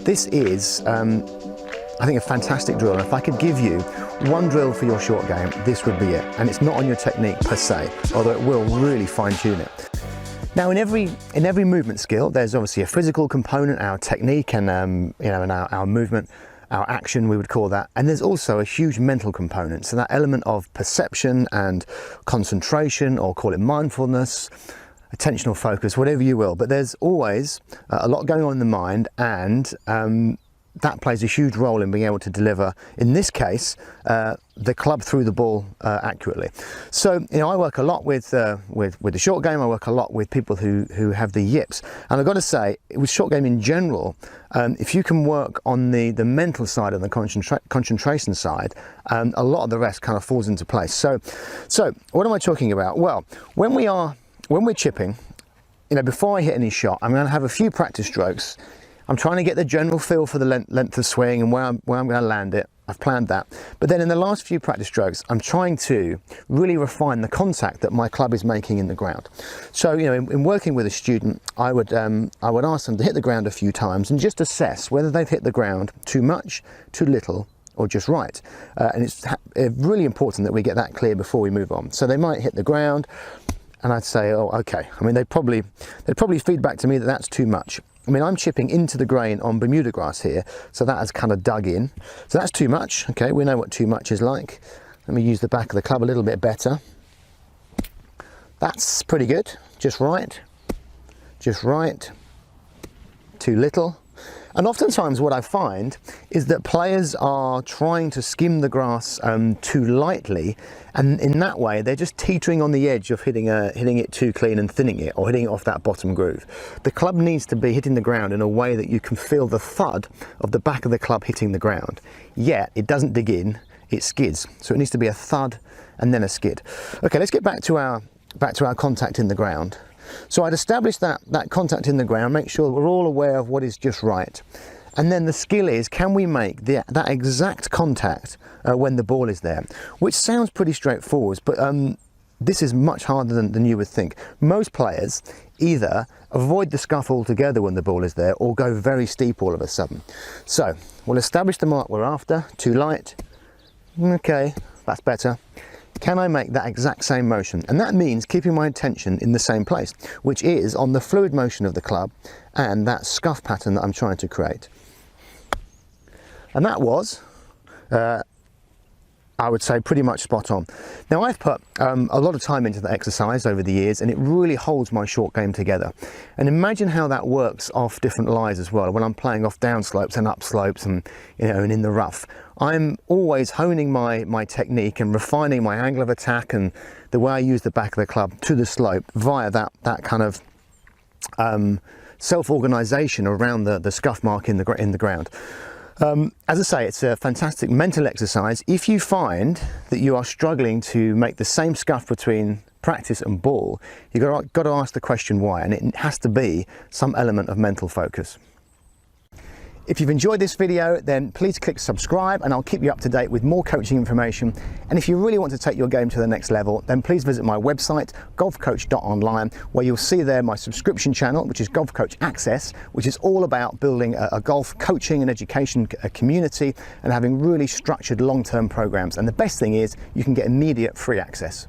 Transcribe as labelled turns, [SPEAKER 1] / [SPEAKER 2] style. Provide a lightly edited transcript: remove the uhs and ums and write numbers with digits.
[SPEAKER 1] This is, I think, a fantastic drill. And if I could give you one drill for your short game, this would be it. And it's not on your technique per se, although it will really fine tune it. Now, in every movement skill, there's obviously a physical component, our technique, and and our movement, our action, we would call that. And there's also a huge mental component. So that element of perception and concentration, or call it mindfulness, attentional focus, whatever you will. But there's always a lot going on in the mind, and that plays a huge role in being able to deliver, in this case, the club through the ball accurately. So, I work a lot with the short game. I work a lot with people who have the yips. And I've got to say, with short game in general, if you can work on the mental side and the concentration side, a lot of the rest kind of falls into place. So what am I talking about? Well, when we're chipping, before I hit any shot, I'm going to have a few practice strokes. I'm trying to get the general feel for the length of swing and where I'm going to land it. I've planned that. But then in the last few practice strokes, I'm trying to really refine the contact that my club is making in the ground. So, in working with a student, I would ask them to hit the ground a few times and just assess whether they've hit the ground too much, too little, or just right. And it's really important that we get that clear before we move on. So they might hit the ground, and I'd say, oh, okay. they'd probably feed back to me that that's too much. I'm chipping into the grain on Bermuda grass here, so that has kind of dug in. So that's too much. Okay, we know what too much is like. Let me use the back of the club a little bit better. That's pretty good. Just right. Just right. Too little. And oftentimes what I find is that players are trying to skim the grass too lightly, and in that way they're just teetering on the edge of hitting it too clean and thinning it, or hitting it off that bottom groove. The club needs to be hitting the ground in a way that you can feel the thud of the back of the club hitting the ground, yet it doesn't dig in, it skids. So it needs to be a thud and then a skid. Okay, let's get back to our contact in the ground. So I'd establish that contact in the ground, make sure that we're all aware of what is just right. And then the skill is, can we make that exact contact when the ball is there? Which sounds pretty straightforward, but this is much harder than you would think. Most players either avoid the scuff altogether when the ball is there, or go very steep all of a sudden. So we'll establish the mark we're after. Too light. Okay, that's better. Can I make that exact same motion? And that means keeping my attention in the same place, which is on the fluid motion of the club and that scuff pattern that I'm trying to create. And that was, I would say, pretty much spot on. Now, I've put a lot of time into the exercise over the years, and it really holds my short game together. And imagine how that works off different lies as well. When I'm playing off down slopes and up slopes, and and in the rough, I'm always honing my technique and refining my angle of attack and the way I use the back of the club to the slope via that kind of self-organization around the scuff mark in the ground. As I say, it's a fantastic mental exercise. If you find that you are struggling to make the same scuff between practice and ball, you've got to ask the question why, and it has to be some element of mental focus. If you've enjoyed this video, then please click subscribe, and I'll keep you up to date with more coaching information. And if you really want to take your game to the next level, then please visit my website, golfcoach.online, where you'll see there my subscription channel, which is Golf Coach Access, which is all about building a golf coaching and education community and having really structured long-term programs. And the best thing is you can get immediate free access.